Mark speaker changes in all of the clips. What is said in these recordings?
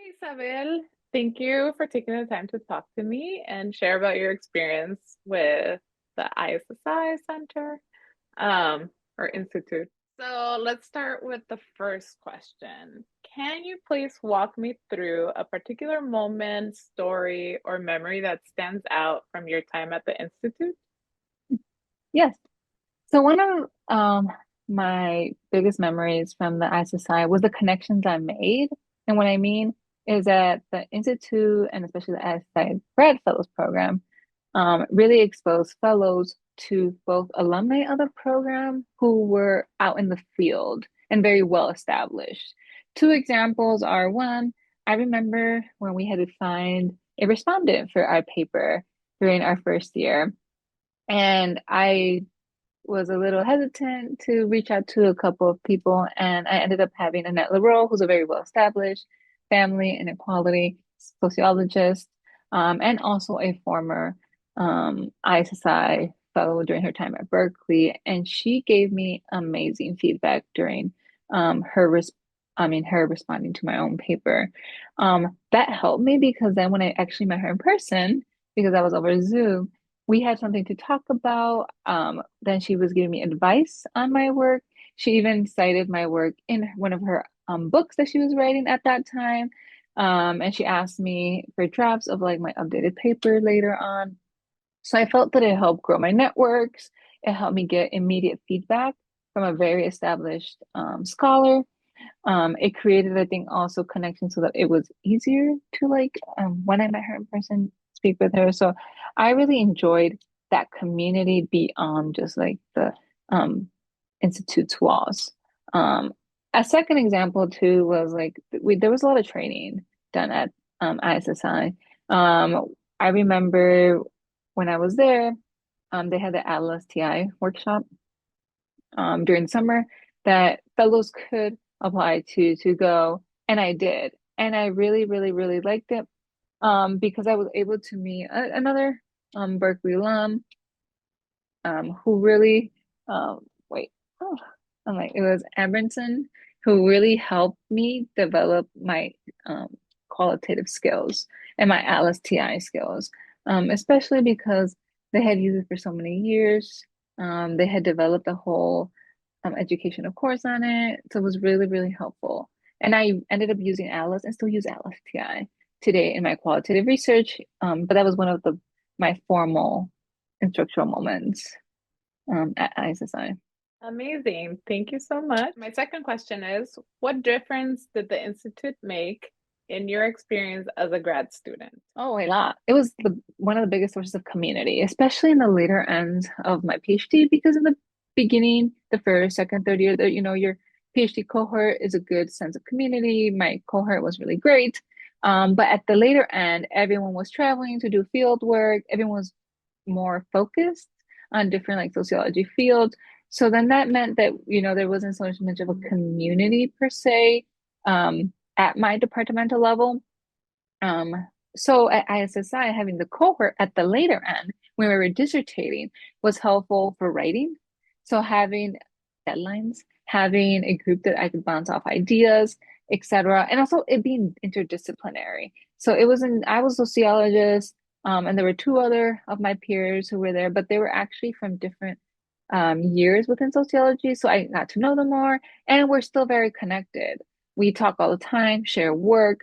Speaker 1: Isabel. Thank you for taking the time to talk to me and share about your experience with the ISSI Center or Institute. So let's start with the first question. Can you please walk me through a particular moment, story, or memory that stands out from your time at the Institute?
Speaker 2: Yes. So one of my biggest memories from the ISSI was the connections I made. And what I mean is that the Institute and especially the ISSI grad fellows program really exposed fellows to both alumni of the program who were out in the field and very well established. Two examples are one, I remember when we had to find a respondent for our paper during our first year. And I was a little hesitant to reach out to a couple of people, and I ended up having Annette Leroux, who's a very well-established family and equality sociologist, and also a former ISSI fellow during her time at Berkeley. And she gave me amazing feedback during her responding to my own paper. That helped me because then when I actually met her in person, because I was over Zoom, we had something to talk about. Then she was giving me advice on my work. She even cited my work in one of her books that she was writing at that time. And she asked me for drafts of like my updated paper later on. So I felt that it helped grow my networks. It helped me get immediate feedback from a very established scholar. It created, I think, also connection so that it was easier to like when I met her in person, speak with her. So I really enjoyed that community beyond just like the um institute's walls. Um, a second example too was like there was a lot of training done at ISSI. I remember when I was there, they had the Atlas TI workshop during the summer that fellows could apply to go, and I did, and I really, really, really liked it because I was able to meet another Berkeley alum who really wait oh I'm like it was Abramson who really helped me develop my um, qualitative skills and my Atlas TI skills, especially because they had used it for so many years. They had developed a whole educational course on it. So it was really, really helpful. And I ended up using Atlas and still use Atlas TI today in my qualitative research. But that was one of the my formal instructional moments at ISSI.
Speaker 1: Amazing. Thank you so much. My second question is, what difference did the Institute make in your experience as a grad student?
Speaker 2: Oh, a lot. It was one of the biggest sources of community, especially in the later ends of my PhD, because in the beginning, the first, second, third year, your PhD cohort is a good sense of community. My cohort was really great. But at the later end, everyone was traveling to do field work. Everyone was more focused on different like sociology fields. So then that meant that, there wasn't so much of a community per se, at my departmental level. Um, so at ISSI, having the cohort at the later end, when we were dissertating, was helpful for writing. So having deadlines, having a group that I could bounce off ideas, etc., and also it being interdisciplinary. So I was a sociologist, and there were two other of my peers who were there, but they were actually from different years within sociology. So I got to know them more, and we're still very connected. We talk all the time, share work.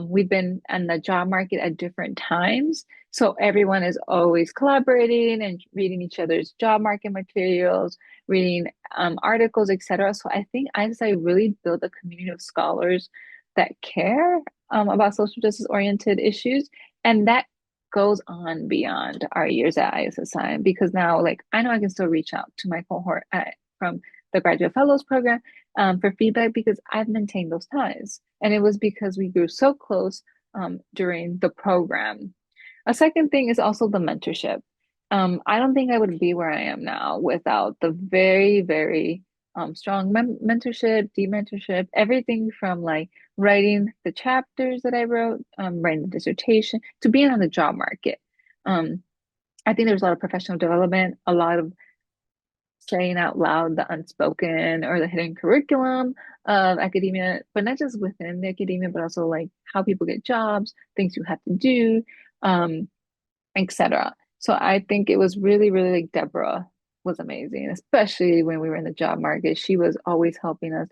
Speaker 2: We've been in the job market at different times. So everyone is always collaborating and reading each other's job market materials, reading articles, etc. So I think ISI really built a community of scholars that care about social justice oriented issues. And that goes on beyond our years at ISSI because now, like, I know I can still reach out to my cohort from the graduate fellows program for feedback because I've maintained those ties. And it was because we grew so close during the program. A second thing is also the mentorship. I don't think I would be where I am now without the very, very strong mentorship, deep mentorship, everything from like writing the chapters that I wrote, writing the dissertation, to being on the job market. Um, I think there's a lot of professional development, a lot of saying out loud the unspoken or the hidden curriculum of academia, but not just within the academia, but also like how people get jobs, things you have to do, etc. So I think it was really, really like Deborah was amazing, especially when we were in the job market. She was always helping us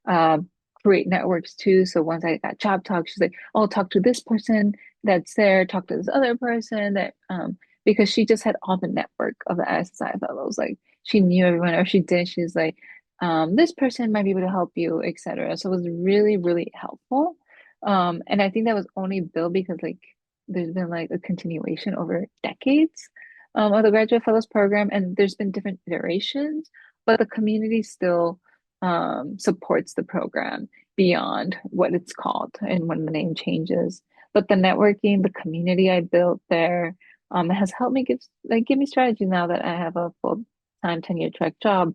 Speaker 2: um, create networks too. So once I got job talk, she's like, "Oh, talk to this person that's there, talk to this other person that because she just had all the network of the ISSI fellows. Like she knew everyone, or she did. She's like, this person might be able to help you, etc. So it was really, really helpful. And I think that was only built because like there's been like a continuation over decades of the graduate fellows program, and there's been different iterations, but the community still supports the program beyond what it's called and when the name changes. But the networking, the community I built there, has helped me give me strategy now that I have a full-time tenure track job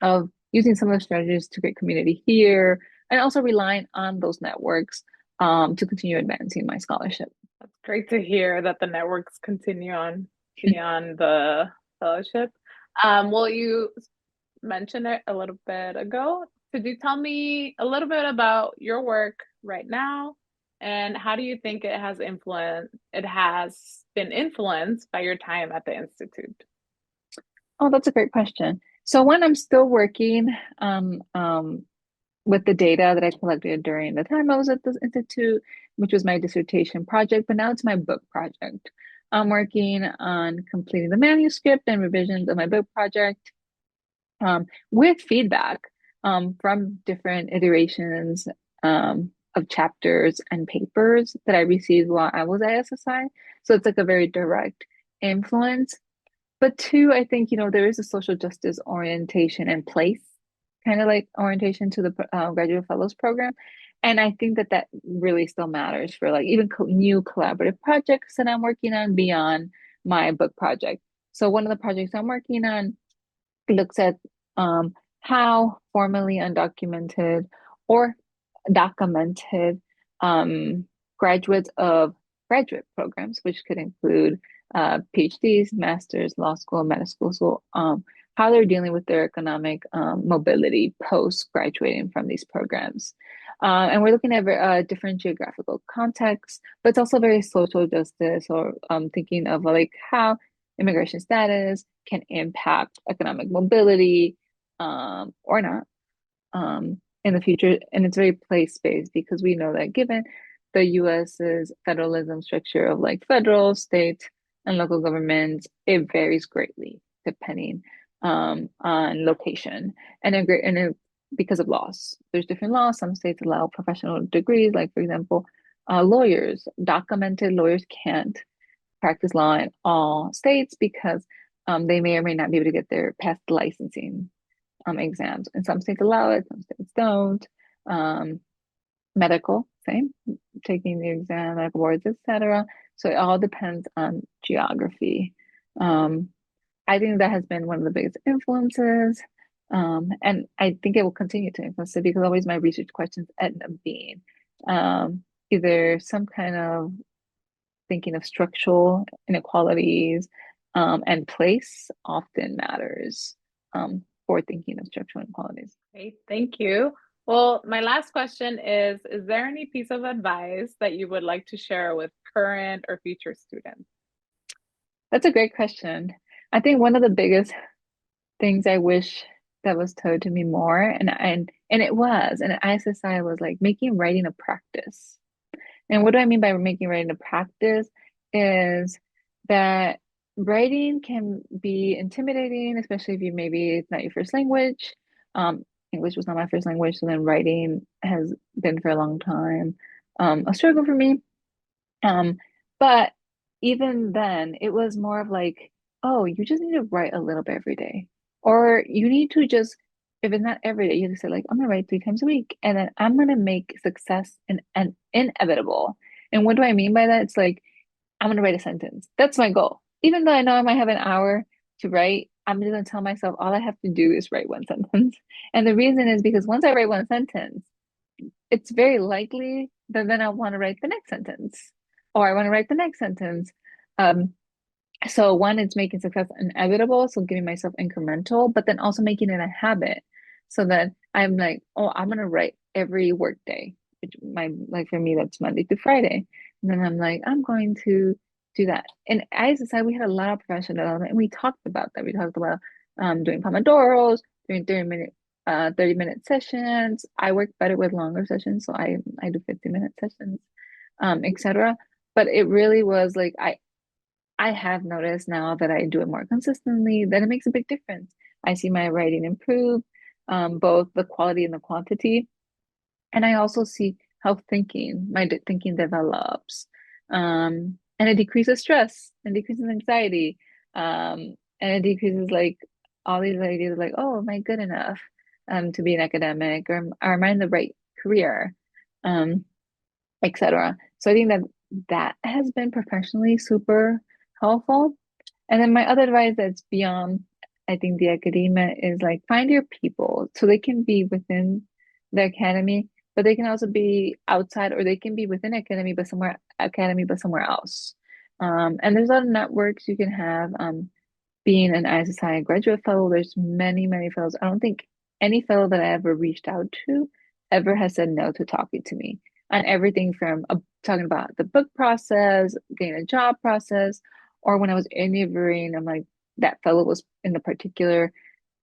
Speaker 2: of using some of the strategies to create community here and also relying on those networks to continue advancing my scholarship.
Speaker 1: That's great to hear that the networks continue on beyond the fellowship. Well, you mentioned it a little bit ago. Could you tell me a little bit about your work right now and how do you think it has been influenced by your time at the Institute?
Speaker 2: Oh, that's a great question. So when I'm still working with the data that I collected during the time I was at the Institute, which was my dissertation project, but now it's my book project. I'm working on completing the manuscript and revisions of my book project with feedback from different iterations of chapters and papers that I received while I was at ISSI. So it's like a very direct influence. But two, I think, there is a social justice orientation in place, kind of like orientation to the graduate fellows program. And I think that that really still matters for like even new collaborative projects that I'm working on beyond my book project. So one of the projects I'm working on looks at how formally undocumented or documented graduates of graduate programs, which could include PhDs, masters, law school, medical school, how they're dealing with their economic mobility post graduating from these programs. And we're looking at different geographical contexts, but it's also very social justice or thinking of like how immigration status can impact economic mobility or not in the future. And it's very place-based because we know that given the US's federalism structure of like federal, state, and local governments, it varies greatly depending on location because of laws. There's different laws. Some states allow professional degrees, like for example, lawyers, documented lawyers can't practice law in all states because they may or may not be able to get their past licensing exams. And some states allow it, some states don't. Um, medical, same, taking the exam, medical boards, etc. So it all depends on geography. Um, I think that has been one of the biggest influences. And I think it will continue to influence it because always my research questions end up being either some kind of thinking of structural inequalities, and place often matters for thinking of structural inequalities.
Speaker 1: Great, thank you. Well, my last question is there any piece of advice that you would like to share with current or future students?
Speaker 2: That's a great question. I think one of the biggest things I wish that was told to me more, and it was, and at ISSI was like making writing a practice. And what do I mean by making writing a practice is that writing can be intimidating, especially if you maybe it's not your first language. English was not my first language, so then writing has been for a long time a struggle for me. Um, but even then, it was more of like, oh, you just need to write a little bit every day. Or you need to just, if it's not every day, you just say, like, I'm gonna write 3 times a week, and then I'm gonna make success and inevitable. And what do I mean by that? It's like, I'm gonna write a sentence. That's my goal. Even though I know I might have an hour to write, I'm just gonna tell myself all I have to do is write one sentence. And the reason is because once I write one sentence, it's very likely that then I want to write the next sentence or I want to write the next sentence. Um, So one is making success inevitable, so giving myself incremental, but then also making it a habit so that I'm like, oh, I'm gonna write every work day, which my like for me that's Monday through Friday. And then I'm like, I'm going to do that. And as I said, we had a lot of professional development and we talked about that. We talked about doing Pomodoros, doing 30-minute sessions. I work better with longer sessions, so I do 50-minute sessions, etc. But it really was like I have noticed now that I do it more consistently that it makes a big difference. I see my writing improve, both the quality and the quantity. And I also see how thinking develops. And it decreases stress and decreases anxiety. And it decreases like all these ideas like, oh, am I good enough to be an academic or am I in the right career? Um, etc. So I think that that has been professionally super helpful. And then my other advice that's beyond, I think, the academia is like find your people so they can be within the academy, but they can also be outside or they can be within academy, but somewhere else. And there's a lot of networks you can have. Being an ISSI graduate fellow, there's many, many fellows. I don't think any fellow that I ever reached out to ever has said no to talking to me on everything from talking about the book process, getting a job process, or when I was interviewing, I'm like, that fellow was in the particular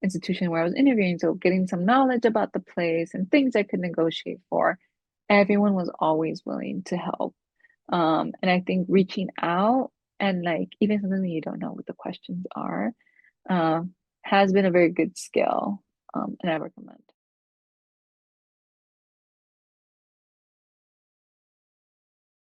Speaker 2: institution where I was interviewing. So getting some knowledge about the place and things I could negotiate for. Everyone was always willing to help. And I think reaching out and like even something when you don't know what the questions are, uh, has been a very good skill. And I recommend.